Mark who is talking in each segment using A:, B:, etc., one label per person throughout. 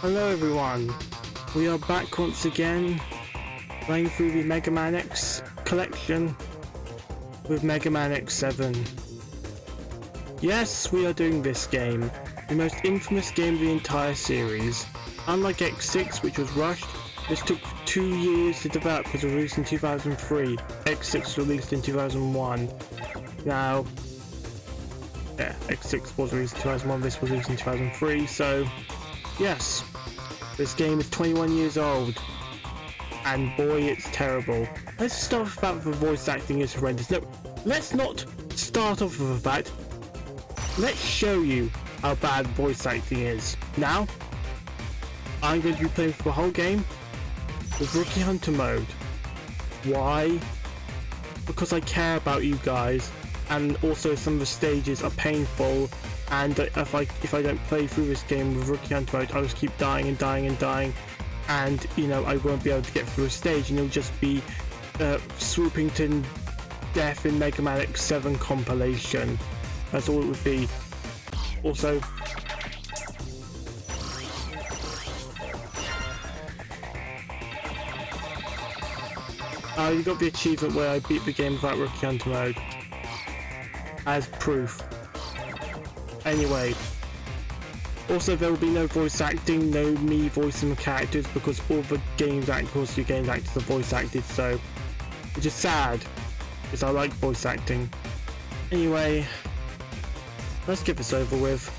A: Hello everyone, we are back once again playing through the Mega Man X collection with Mega Man X7. Yes, we are doing this game, the most infamous game of the entire series. Unlike X6, which was rushed, this took 2 years to develop because it was released in 2003. X6 was released in 2001. Now, yeah, X6 was released in 2001, this was released in 2003, so yes, this game is 21 years old, and boy, it's terrible. Let's start with the fact that the voice acting is horrendous. No, let's not start off with the fact. Let's show you how bad voice acting is. Now, I'm going to be playing for the whole game with Rookie Hunter mode. Why? Because I care about you guys, and also some of the stages are painful. And if I don't play through this game with Rookie Hunter mode, I'll just keep dying and dying and dying, and you know, I won't be able to get through a stage, and it'll just be swooping to death in Mega Man X7 compilation. That's all it would be. Also, you got the achievement where I beat the game without Rookie Hunter mode as proof. Anyway, also there will be no voice acting, no me voicing the characters, because all the games actors are voice acted, so which is sad because I like voice acting. Anyway, let's get this over with.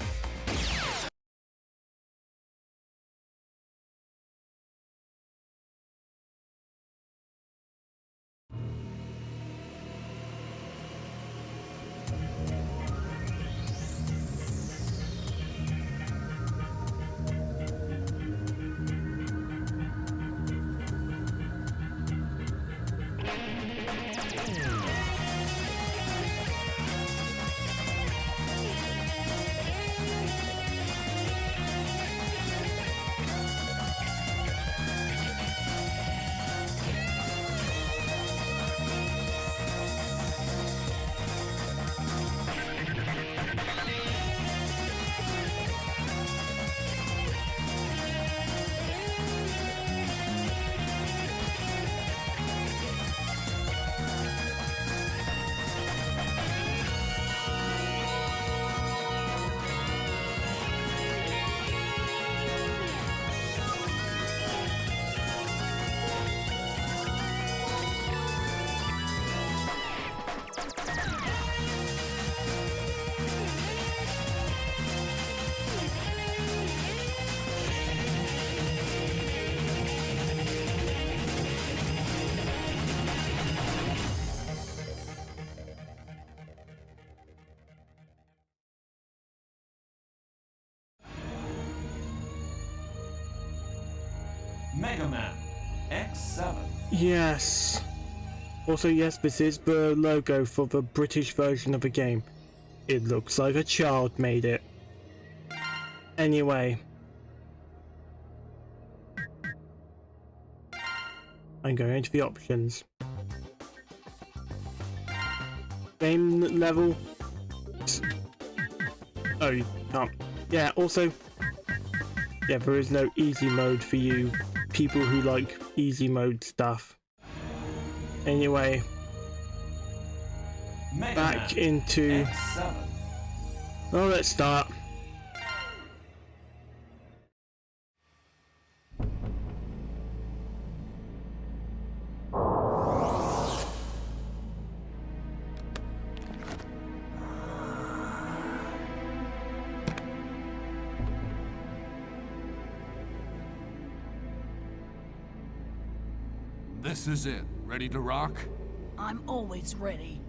B: Mega Man X7.
A: Yes. Also, yes, this is the logo for the British version of the game. It looks like a child made it. Anyway, I'm going into the options. Game level. Oh, you can't. Yeah, also, yeah, there is no easy mode for you people who like easy mode stuff. Anyway,
B: Mega
A: back
B: Man
A: into.
B: X7.
A: Well, let's start.
C: This is it. Ready to rock?
D: I'm always ready.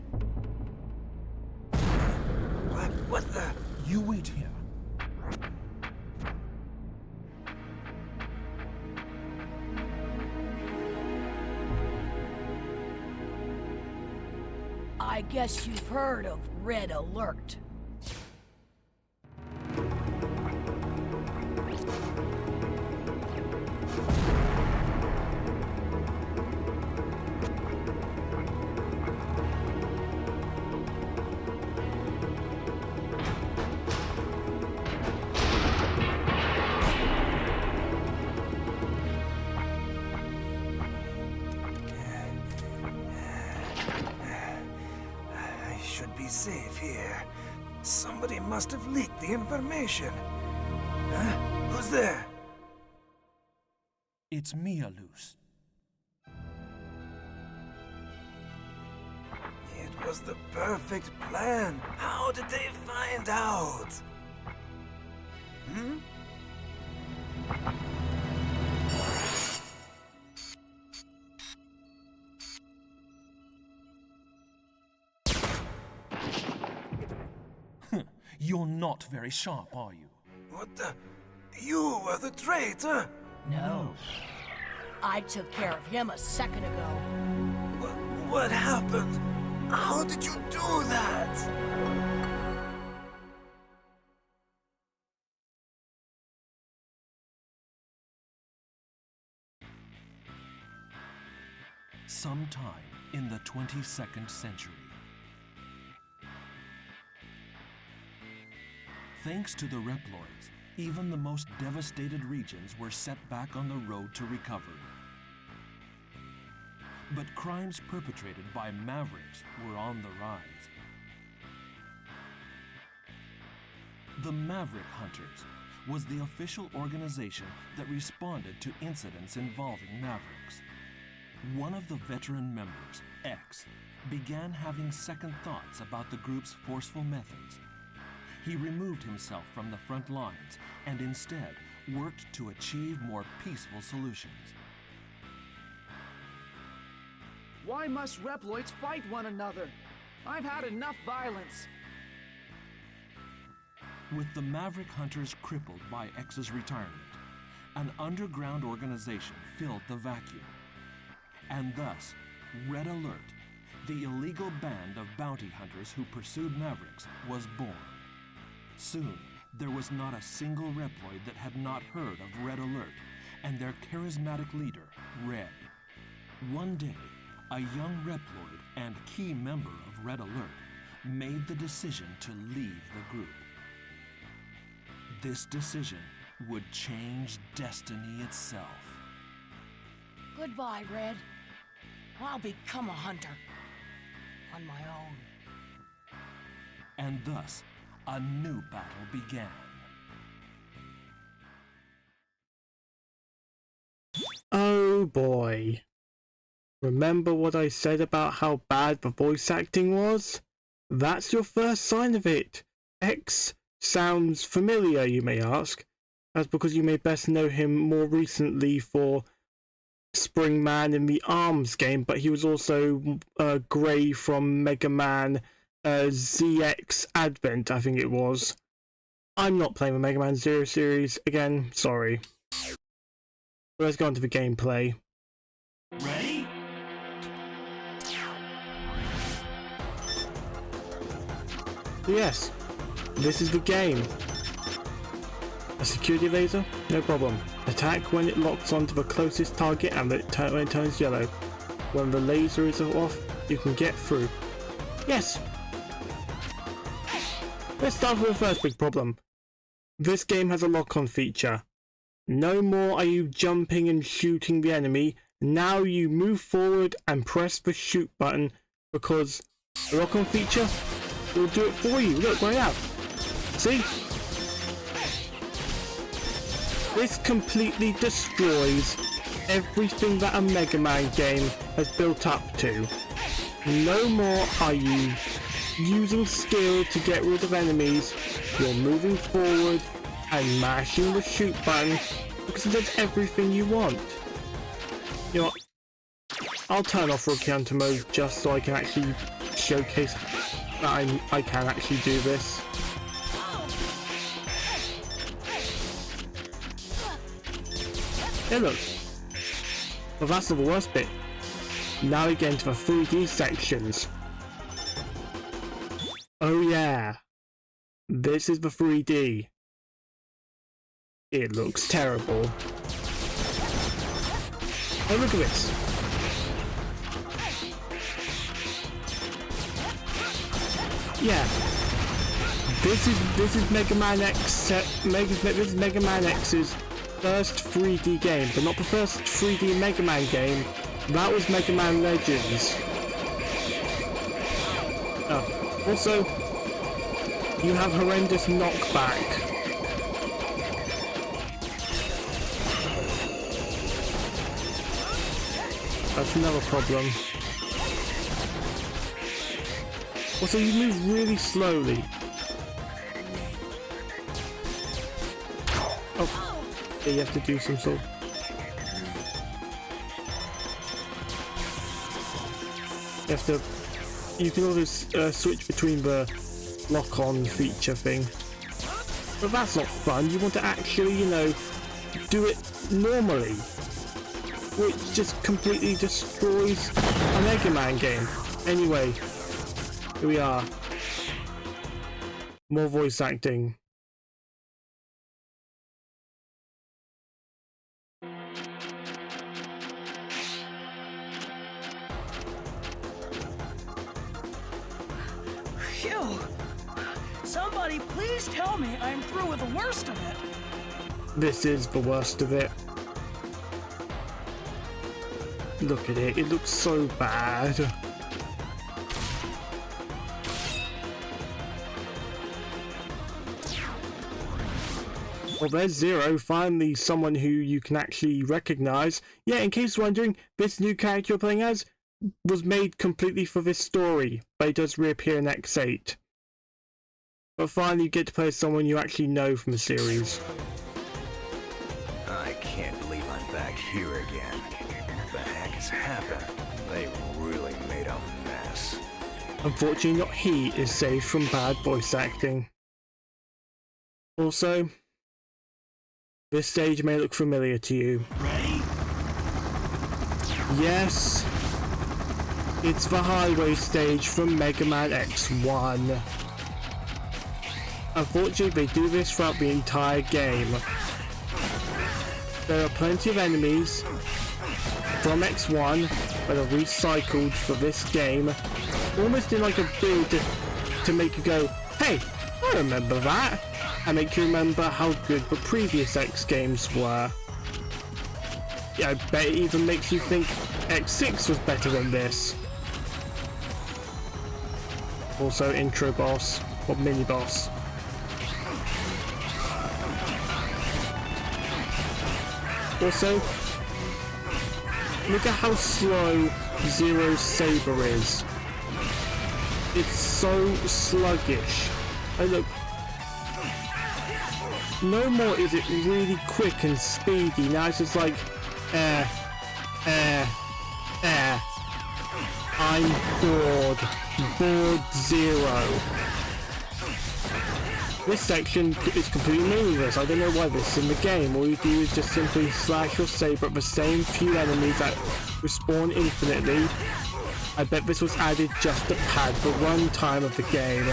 E: What the?
F: You wait here.
D: I guess you've heard of Red Alert.
E: safe here. Somebody must have leaked the information. Huh? Who's there?
B: It's Mia, Luz.
E: It was the perfect plan. How did they find out? Hmm?
B: You're not very sharp, are you?
E: What the? You were the traitor?
D: No. I took care of him a second ago.
E: What happened? How did you do that?
B: Sometime in the 22nd century. Thanks to the Reploids, even the most devastated regions were set back on the road to recovery. But crimes perpetrated by Mavericks were on the rise. The Maverick Hunters was the official organization that responded to incidents involving Mavericks. One of the veteran members, X, began having second thoughts about the group's forceful methods. He removed himself from the front lines and instead worked to achieve more peaceful solutions.
F: Why must Reploids fight one another? I've had enough violence.
B: With the Maverick Hunters crippled by X's retirement, an underground organization filled the vacuum. And thus, Red Alert, the illegal band of bounty hunters who pursued Mavericks, was born. Soon, there was not a single Reploid that had not heard of Red Alert and their charismatic leader, Red. One day, a young Reploid and key member of Red Alert made the decision to leave the group. This decision would change destiny itself.
D: Goodbye, Red. I'll become a hunter. On my own.
B: And thus, a new battle began.
A: Oh boy. Remember what I said about how bad the voice acting was? That's your first sign of it. X sounds familiar, you may ask. That's because you may best know him more recently for Springman in the ARMS game, but he was also Gray from Mega Man ZX Advent, I think it was. I'm not playing the Mega Man Zero series, again, sorry. But let's go on to the gameplay.
B: Ready?
A: Yes, this is the game. A security laser? No problem. Attack when it locks onto the closest target and when it turns yellow. When the laser is off, you can get through. Yes! Let's start with the first big problem. This game has a lock-on feature. No more are you jumping and shooting the enemy. Now you move forward and press the shoot button because the lock-on feature will do it for you. Look, right out. See? This completely destroys everything that a Mega Man game has built up to. No more are you using skill to get rid of enemies. You're moving forward and mashing the shoot button because it does everything you want. You know what? I'll turn off Rookie Hunter mode just so I can actually showcase that I can actually do this. Hey look, well that's not the worst bit. Now we get into the 3D sections. Oh yeah, this is the 3D. It looks terrible. Oh look at this. Yeah, this is Mega Man X. This is Mega Man X's first 3D game, but not the first 3D Mega Man game. That was Mega Man Legends. Oh, Also, you have horrendous knockback. That's another problem. Also, you move really slowly. Oh, yeah, you have to do some sort of... You have to... You can always switch between the lock-on feature thing. But that's not fun. You want to actually, you know, do it normally. Which just completely destroys a Mega Man game. Anyway, here we are. More voice acting.
G: Phew! Somebody please tell me I'm through with the worst of it.
A: This is the worst of it. Look at it, it looks so bad. Well, there's Zero, finally someone who you can actually recognize. Yeah, in case you're wondering, this new character you're playing as was made completely for this story, but he does reappear in X8. But finally you get to play as someone you actually know from the series.
E: I can't believe I'm back here again. What the heck has happened? They really made a mess.
A: Unfortunately, not he is saved from bad voice acting. Also, this stage may look familiar to you.
G: Ready?
A: Yes, it's the highway stage from Mega Man X1. Unfortunately, they do this throughout the entire game. There are plenty of enemies from X1 that are recycled for this game, almost in like a build to make you go, hey, I remember that, and make you remember how good the previous X games were. Yeah, I bet it even makes you think X6 was better than this. Also, intro boss, or mini boss. Also, look at how slow Zero's saber is. It's so sluggish. And look, no more is it really quick and speedy. Now it's just like, I'm bored. Bored Zero. This section is completely meaningless. I don't know why this is in the game. All you do is just simply slash your saber at the same few enemies that respawn infinitely. I bet this was added just to pad the runtime of the game.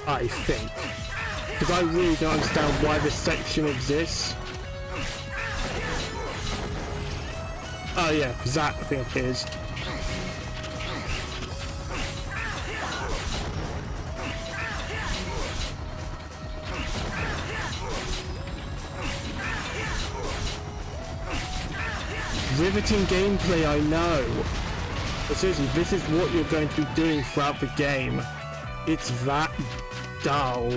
A: I think. Because I really don't understand why this section exists. Oh yeah, that I think it is. Riveting gameplay, I know. But seriously, this is what you're going to be doing throughout the game. It's that dull.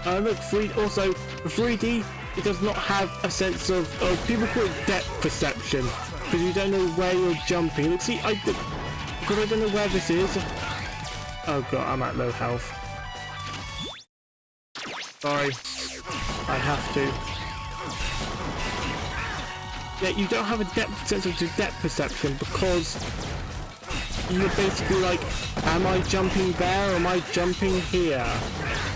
A: Look, also, the 3D, it does not have a sense of people call it depth perception, because you don't know where you're jumping. Look, see, because I don't know where this is. Oh god, I'm at low health. Sorry. I have to. Yeah, you don't have a sense of depth perception because you're basically like, am I jumping there or am I jumping here?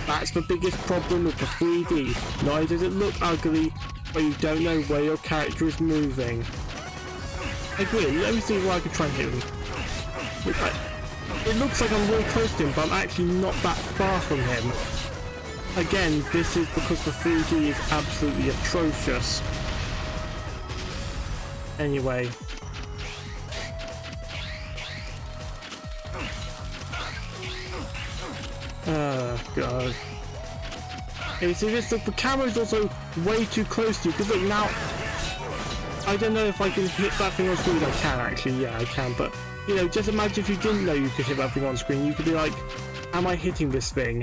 A: That's the biggest problem with the 3D. Not only does it look ugly, but you don't know where your character is moving. Agree, let me see where I can try and hit him. It looks like I'm really close to him, but I'm actually not that far from him. Again, this is because the 3D is absolutely atrocious. Anyway. Oh god. It's just that the camera is also way too close to you, because look now, I don't know if I can hit that thing on screen. I can actually, yeah I can, but You know, just imagine if you didn't know you could hit that thing on screen, you could be like, am I hitting this thing?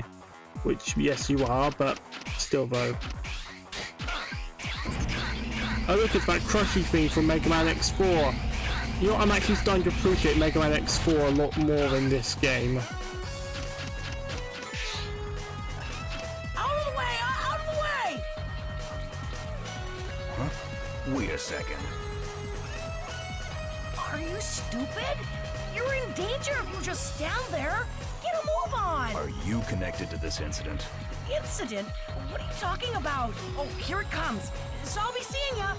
A: Which, yes you are, but still though. Oh look, it's that crushy thing from Mega Man X4. You know what, I'm actually starting to appreciate Mega Man X4 a lot more in this game.
G: Out of the way! Out of the way!
E: Huh? Wait a second.
G: Are you stupid? You're in danger if you just stand there. Get a move on!
E: Are you connected to this incident?
G: Incident? What are you talking about? Oh, here it comes. So I'll be seeing ya.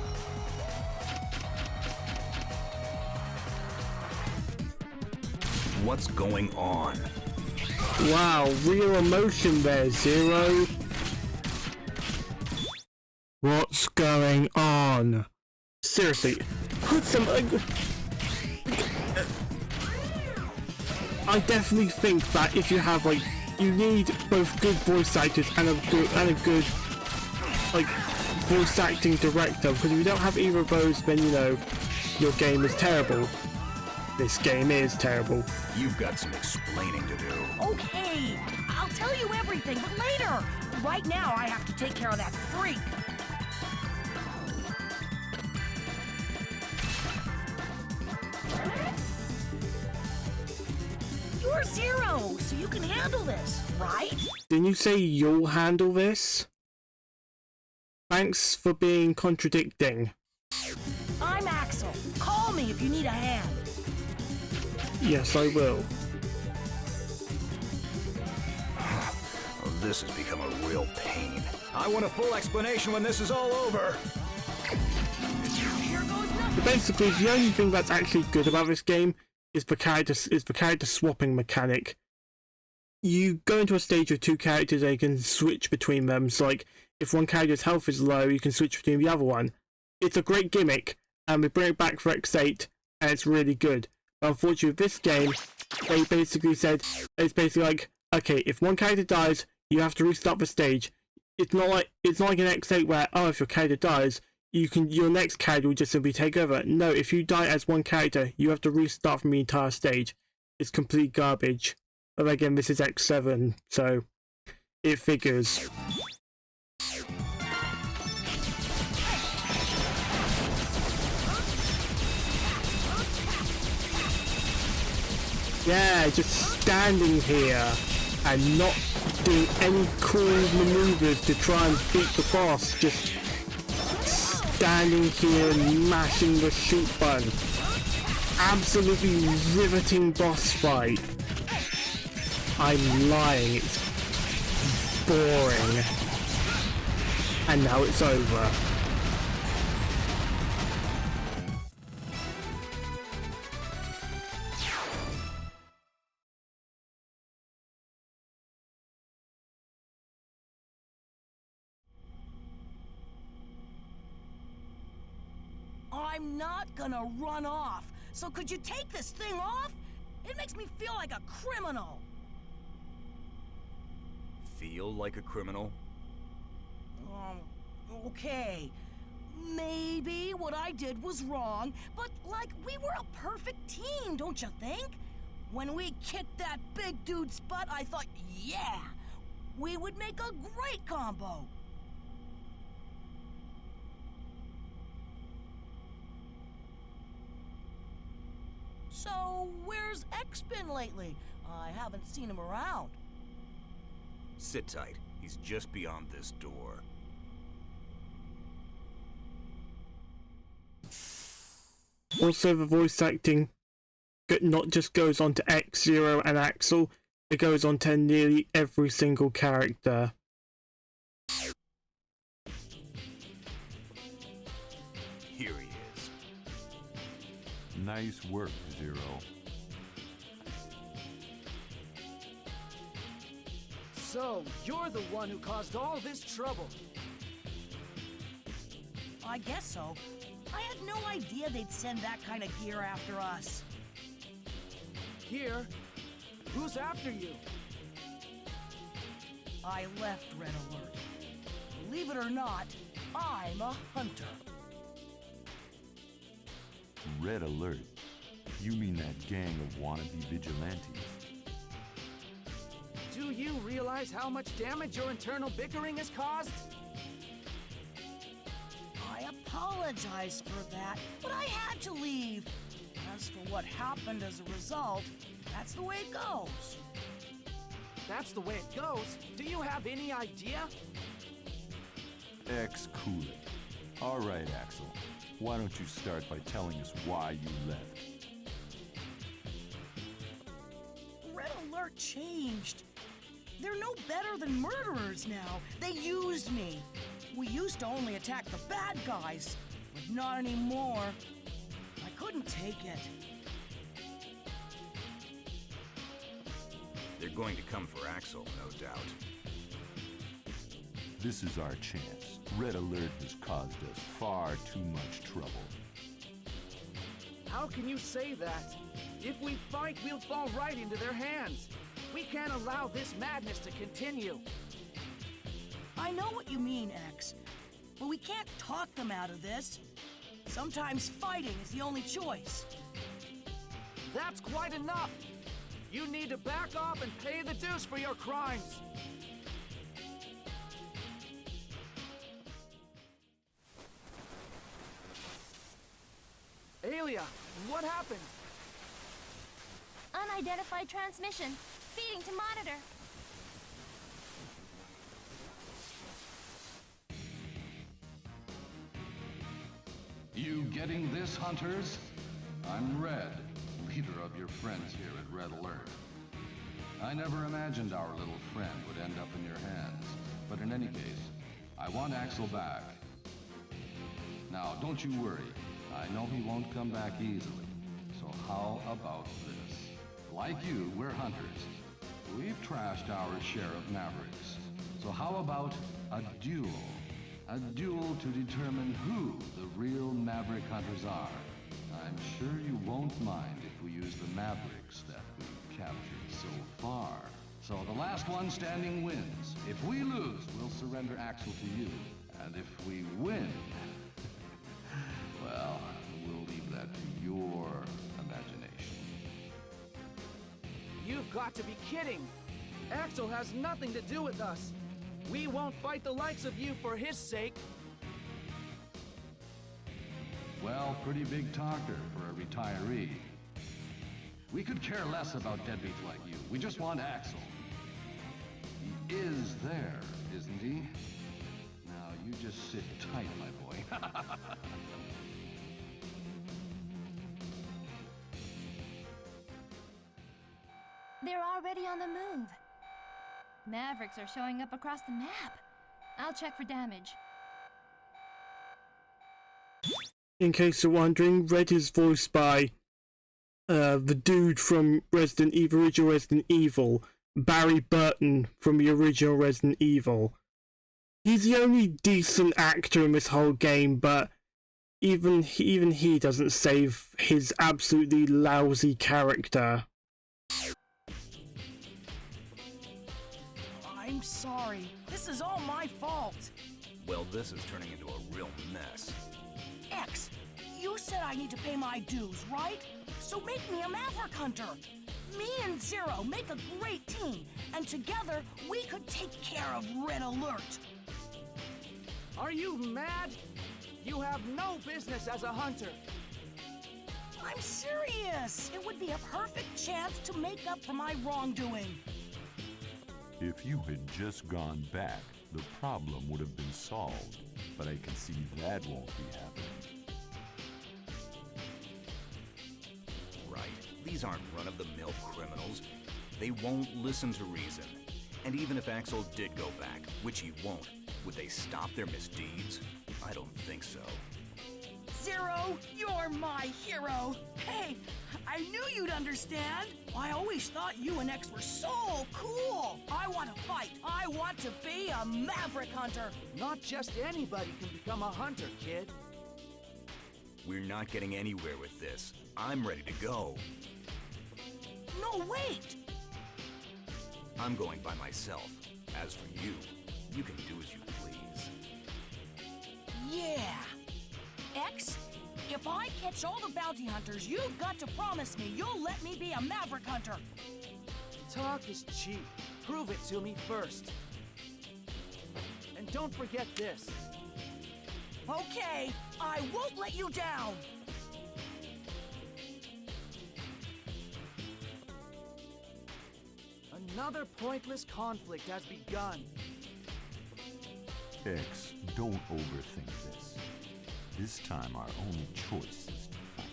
E: What's going on?
A: Wow, real emotion there, Zero. What's going on? Seriously, put some... I definitely think that if you have, like, you need both good voice actors and a good like voice acting director, because if you don't have either of those, then you know your game is terrible. This game is terrible.
E: You've got some explaining to do.
G: Okay, I'll tell you everything, but later. Right now, I have to take care of that freak. You're Zero, so you can handle this, right?
A: Didn't you say you'll handle this? Thanks for being contradicting.
G: I'm Axel. Call me if you need a hand.
A: Yes, I will.
E: Oh, this has become a real pain. I want a full explanation when this is all over.
G: Here goes nothing.
A: But basically, the only thing that's actually good about this game is the character swapping mechanic. You go into a stage with two characters and you can switch between them. So like, if one character's health is low, you can switch between the other one. It's a great gimmick, and we bring it back for X8, and it's really good. But unfortunately, with this game, they basically said, it's basically like, okay, if one character dies, you have to restart the stage. It's not like an X8 where, oh, if your character dies, your next character will just simply take over. No, if you die as one character, you have to restart from the entire stage. It's complete garbage. But again, this is X7, so it figures. Yeah, just standing here and not doing any cool maneuvers to try and beat the boss. Just standing here and mashing the shoot button. Absolutely riveting boss fight. I'm lying, it's boring. And now it's over.
G: I'm not gonna run off. So could you take this thing off? It makes me feel like a criminal.
E: Feel like a criminal?
G: Okay. Maybe what I did was wrong, but like, we were a perfect team, don't you think? When we kicked that big dude's butt, I thought, yeah, we would make a great combo. So, where's X been lately? I haven't seen him around.
E: Sit tight. He's just beyond this door.
A: Also, the voice acting not just goes on to X, Zero and Axel, it goes on to nearly every single character.
E: Here he is.
H: Nice work, Zero.
F: So, you're the one who caused all this trouble.
G: I guess so. I had no idea they'd send that kind of gear after us.
F: Here? Who's after you?
G: I left Red Alert. Believe it or not, I'm a hunter.
H: Red Alert. You mean that gang of wannabe vigilantes?
F: Do you realize how much damage your internal bickering has caused?
G: I apologize for that, but I had to leave. As for what happened as a result, that's the way it goes.
F: That's the way it goes? Do you have any idea?
H: Cool it. All right, Axel. Why don't you start by telling us why you left?
G: Red Alert changed. They're no better than murderers now. They used me. We used to only attack the bad guys, but not anymore. I couldn't take it.
I: They're going to come for Axel, no doubt.
H: This is our chance. Red Alert has caused us far too much trouble.
F: How can you say that? If we fight, we'll fall right into their hands. We can't allow this madness to continue.
G: I know what you mean, X, but we can't talk them out of this. Sometimes fighting is the only choice.
F: That's quite enough. You need to back off and pay the dues for your crimes. Aelia, what happened?
J: Unidentified transmission. Feeding to monitor.
C: You getting this, hunters? I'm Red, leader of your friends here at Red Alert. I never imagined our little friend would end up in your hands, but in any case, I want Axel back. Now, don't you worry. I know he won't come back easily. So how about this? Like you, we're hunters. We've trashed our share of Mavericks. So how about a duel? A duel to determine who the real Maverick hunters are. I'm sure you won't mind if we use the Mavericks that we've captured so far. So the last one standing wins. If we lose, we'll surrender Axel to you. And if we win, well, we'll leave that to your imagination.
F: You've got to be kidding. Axel has nothing to do with us. We won't fight the likes of you for his sake.
C: Well, pretty big talker for a retiree. We could care less about deadbeats like you. We just want Axel. He is there, isn't he? Now, you just sit tight, my boy.
J: They're already on the move. Mavericks are showing up across the map. I'll check for damage.
A: In case you're wondering, Red is voiced by the dude from original Resident Evil, Barry Burton from the original Resident Evil. He's the only decent actor in this whole game, but even he doesn't save his absolutely lousy character.
G: I'm sorry. This is all my fault.
I: Well, this is turning into a real mess.
G: X, you said I need to pay my dues, right? So make me a Maverick Hunter. Me and Zero make a great team, and together we could take care of Red Alert.
F: Are you mad? You have no business as a hunter.
G: I'm serious. It would be a perfect chance to make up for my wrongdoing.
H: If you had just gone back, the problem would have been solved. But I can see that won't be happening.
I: Right. These aren't run-of-the-mill criminals. They won't listen to reason. And even if Axel did go back, which he won't, would they stop their misdeeds? I don't think so.
G: Zero, you're my hero. Hey, I knew you'd understand. I always thought you and X were so cool. I want to fight. I want to be a Maverick Hunter.
F: Not just anybody can become a hunter, kid.
I: We're not getting anywhere with this. I'm ready to go.
G: No, wait.
I: I'm going by myself. As for you, you can do as you please.
G: Yeah. X, If I catch all the bounty hunters, you've got to promise me you'll let me be a Maverick hunter.
F: Talk is cheap. Prove it to me first. And don't forget this.
G: Okay, I won't let you down.
F: Another pointless conflict has begun.
H: X, don't overthink this. This time our only choice is to fight.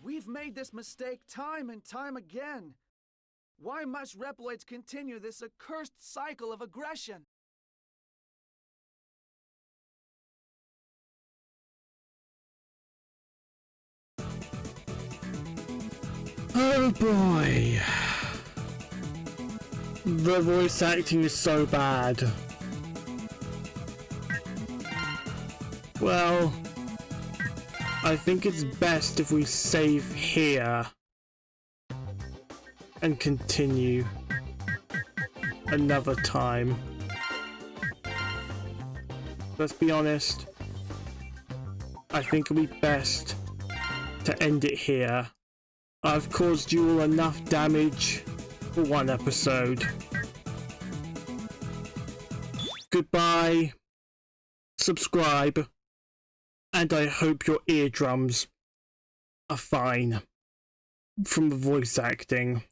F: We've made this mistake time and time again. Why must Reploids continue this accursed cycle of aggression?
A: Oh boy. The voice acting is so bad. Well, I think it's best if we save here and continue another time. Let's be honest, I think it'll be best to end it here. I've caused you all enough damage for one episode. Goodbye, subscribe, and I hope your eardrums are fine from the voice acting.